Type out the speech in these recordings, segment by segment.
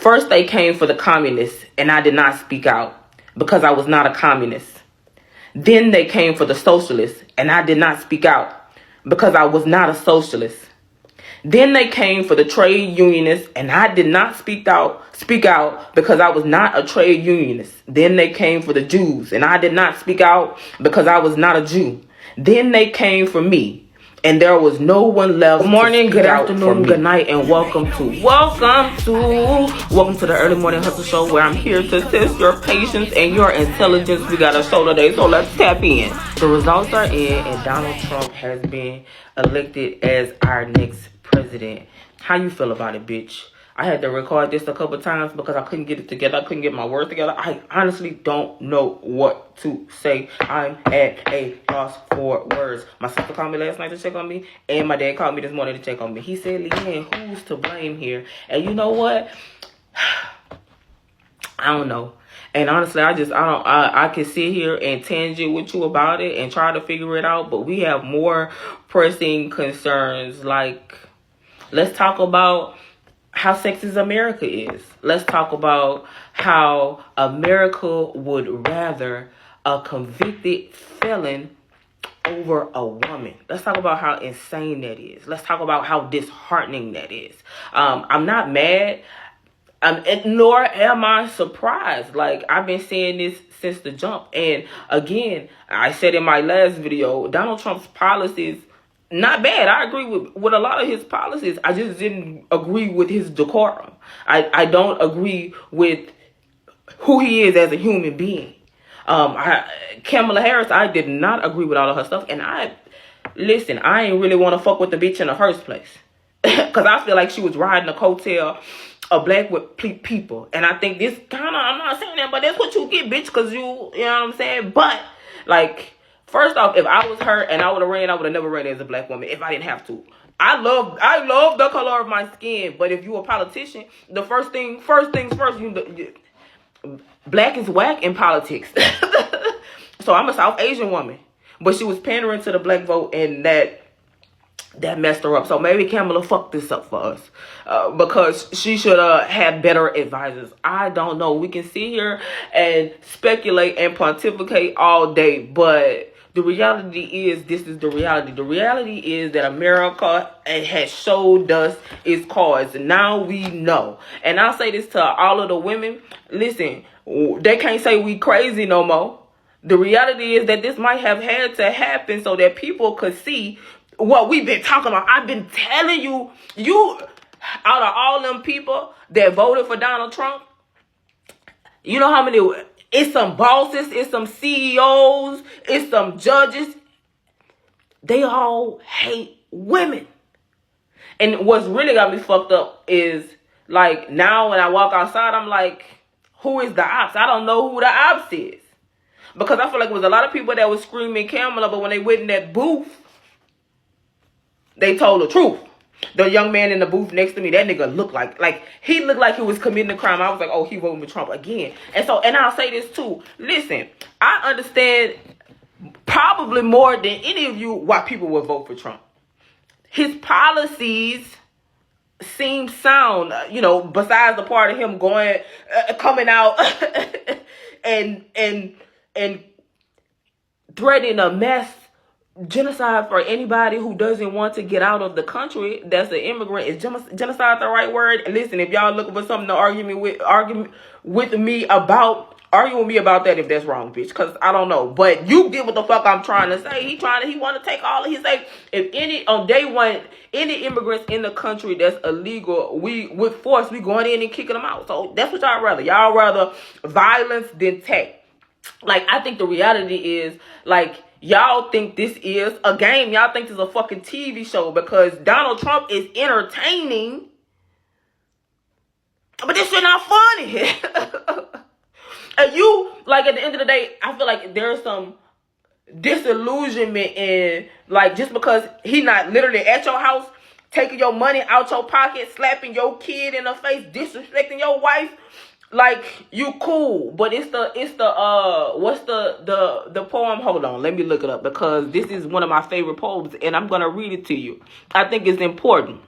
First, they came for the communists, and I did not speak out because I was not a communist. Then they came for the socialists, and I did not speak out because I was not a socialist. Then they came for the trade unionists, and I did not speak out because I was not a trade unionist. Then they came for the Jews, and I did not speak out because I was not a Jew. Then they came for me, and there was no one left. Good morning, good afternoon, good night, and welcome to the early morning hustle show, where I'm here to test your patience and your intelligence. We got a show today, so let's tap in. The results are in, and Donald Trump has been elected as our next president. How you feel about it, bitch? I had to record this a couple times because I couldn't get it together. I couldn't get my words together. I honestly don't know what to say. I'm at a loss for words. My sister called me last night to check on me, and my dad called me this morning to check on me. He said, "Leanne, who's to blame here?" And you know what? I don't know. And honestly, I can sit here and tangent with you about it and try to figure it out, but we have more pressing concerns. Like, let's talk about how sexist America is. Let's talk about how America would rather a convicted felon over a woman. Let's talk about how insane that is. Let's talk about how disheartening that is. I'm not mad, nor am I surprised. Like, I've been saying this since the jump. And again, I said in my last video, Donald Trump's policies, not bad. I agree with a lot of his policies. I just didn't agree with his decorum. I don't agree with who he is as a human being. Kamala Harris, I did not agree with all of her stuff. And I ain't really want to fuck with the bitch in the first place. Because I feel like she was riding a coattail of black people. And I think this kind of, I'm not saying that, but that's what you get, bitch. Because you know what I'm saying? But, like, first off, if I was her and I would have never ran as a black woman if I didn't have to. I love the color of my skin, but if you a politician, the first things first, black is whack in politics. So I'm a South Asian woman, but she was pandering to the black vote, and that messed her up. So maybe Kamala fucked this up for us, because she should have better advisors. I don't know. We can sit here and speculate and pontificate all day, but the reality is, this is the reality. The reality is that America has showed us its cards. Now we know. And I'll say this to all of the women. Listen, they can't say we crazy no more. The reality is that this might have had to happen so that people could see what we've been talking about. I've been telling you, out of all them people that voted for Donald Trump, you know how many? It's some bosses, it's some CEOs, it's some judges. They all hate women. And what's really got me fucked up is, like, now when I walk outside, I'm like, who is the ops? I don't know who the ops is. Because I feel like it was a lot of people that was screaming Kamala, but when they went in that booth, they told the truth. The young man in the booth next to me, that nigga looked like he looked like he was committing a crime. I was like, oh, he voting for Trump again. And I'll say this too. Listen, I understand probably more than any of you why people would vote for Trump. His policies seem sound, besides the part of him coming out and threatening a mass genocide for anybody who doesn't want to get out of the country that's an immigrant. Is genocide the right word? Listen, if y'all looking for something to argue with me about that if that's wrong, bitch, because I don't know. But you get what the fuck I'm trying to say. He want to take all of his, like, if any on day one, any immigrants in the country that's illegal, we with force, we going in and kicking them out. So that's what y'all rather. Y'all rather violence than tech. Like, I think the reality is, like, y'all think this is a game. Y'all think this is a fucking TV show because Donald Trump is entertaining. But this shit not funny. And you, like, at the end of the day, I feel like there's some disillusionment in, like, just because he not literally at your house, taking your money out your pocket, slapping your kid in the face, disrespecting your wife, like, you cool. But it's the what's the poem? Hold on, let me look it up, because this is one of my favorite poems and I'm gonna read it to you. I think it's important.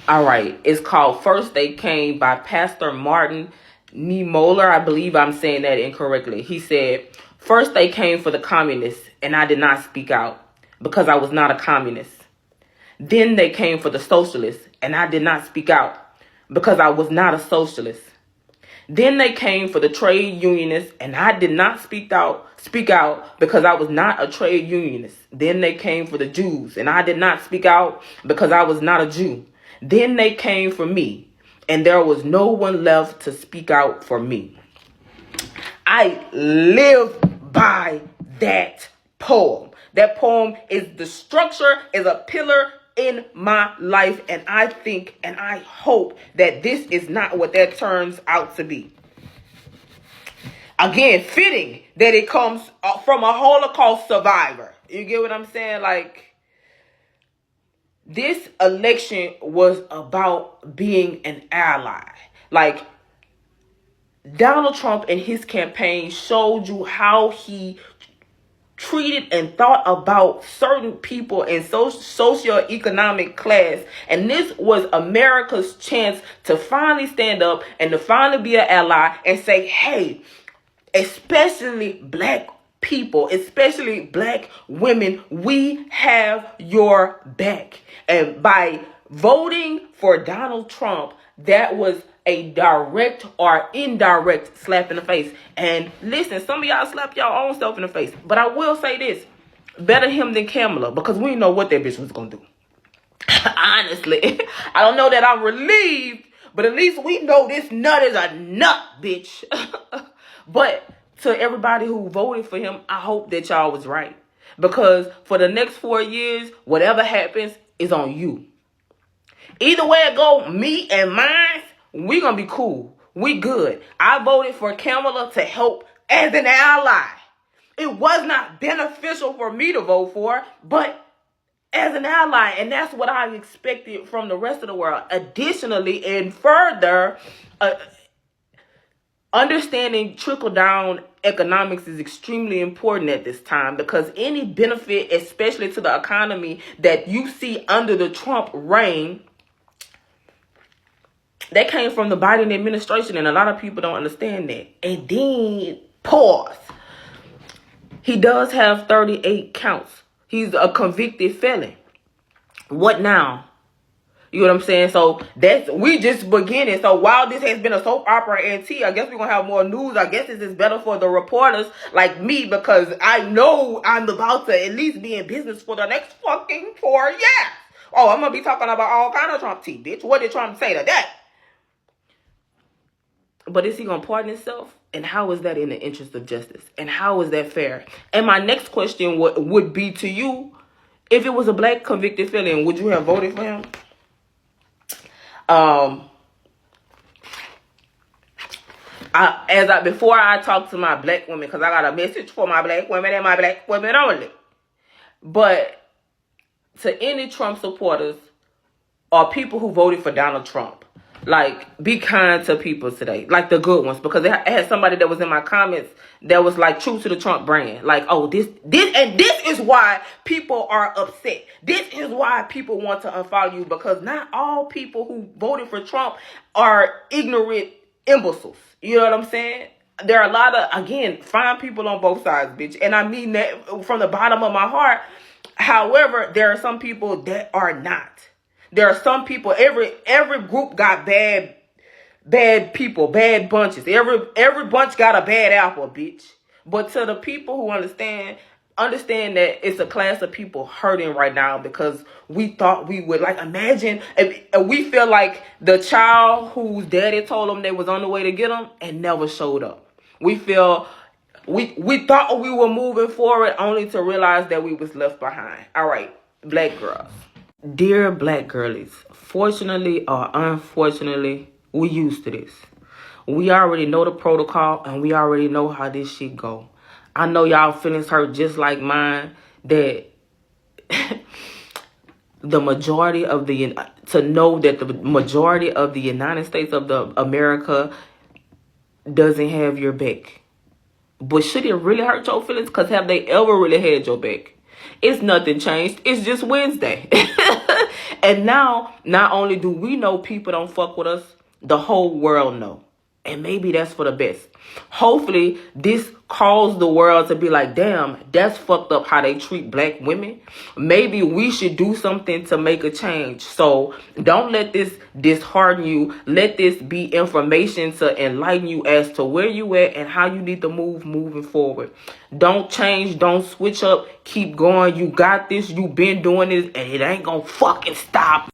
All right. It's called First They Came by Pastor Martin Niemöller. I believe I'm saying that incorrectly. He said, first they came for the communists, and I did not speak out because I was not a communist. Then they came for the socialists, and I did not speak out because I was not a socialist. Then they came for the trade unionists, and I did not speak out because I was not a trade unionist. Then they came for the Jews, and I did not speak out because I was not a Jew. Then they came for me, and there was no one left to speak out for me. I live by that poem. That poem is the structure, is a pillar in my life, and I think and I hope that this is not what that turns out to be. Again, fitting that it comes from a Holocaust survivor. You get what I'm saying? Like, this election was about being an ally. Like, Donald Trump and his campaign showed you how he treated and thought about certain people in socioeconomic class. And this was America's chance to finally stand up and to finally be an ally and say, hey, especially black people, especially black women, we have your back. And by voting for Donald Trump, that was a direct or indirect slap in the face. And listen, some of y'all slap y'all own self in the face. But I will say this, better him than Kamala, because we didn't know what that bitch was going to do. Honestly, I don't know that I'm relieved, but at least we know this nut is a nut, bitch. But to everybody who voted for him, I hope that y'all was right. Because for the next 4 years, whatever happens is on you. Either way it go, me and mine, we gonna be cool. We good. I voted for Kamala to help as an ally. It was not beneficial for me to vote for, but as an ally, and that's what I expected from the rest of the world. Additionally, and further, understanding trickle-down economics is extremely important at this time, because any benefit, especially to the economy, that you see under the Trump reign, that came from the Biden administration, and a lot of people don't understand that. And then, pause. He does have 38 counts. He's a convicted felon. What now? You know what I'm saying? So we just beginning. So while this has been a soap opera and tea, I guess we're going to have more news. I guess this is better for the reporters like me, because I know I'm about to at least be in business for the next fucking 4 years. Oh, I'm going to be talking about all kind of Trump tea, bitch. What did Trump say to that? But is he going to pardon himself? And how is that in the interest of justice? And how is that fair? And my next question would be to you, if it was a black convicted felon, would you have voted for him? Before I talk to my black women, because I got a message for my black women and my black women only. But to any Trump supporters or people who voted for Donald Trump, like, be kind to people today, like the good ones, because I had somebody that was in my comments that was like true to the Trump brand, like, oh, this is why people are upset. This is why people want to unfollow you, because not all people who voted for Trump are ignorant imbeciles. You know what I'm saying? There are a lot of, again, fine people on both sides, bitch, and I mean that from the bottom of my heart. However, there are some people that are not. There are some people, every group got bad people, bad bunches. Every bunch got a bad apple, bitch. But to the people who understand that it's a class of people hurting right now, because we thought we would, like, imagine if we feel like the child whose daddy told them they was on the way to get them and never showed up. We feel we thought we were moving forward only to realize that we was left behind. All right, black girls. Dear black girlies, fortunately or unfortunately, we used to this. We already know the protocol, and we already know how this shit go. I know y'all feelings hurt just like mine, that the majority of the United States of America doesn't have your back. But should it really hurt your feelings? Because have they ever really had your back? It's nothing changed. It's just Wednesday. And now, not only do we know people don't fuck with us, the whole world know. And maybe that's for the best. Hopefully, this caused the world to be like, damn, that's fucked up how they treat black women. Maybe we should do something to make a change. So don't let this dishearten you. Let this be information to enlighten you as to where you at and how you need to move moving forward. Don't change. Don't switch up. Keep going. You got this. You been doing this and it ain't gonna fucking stop.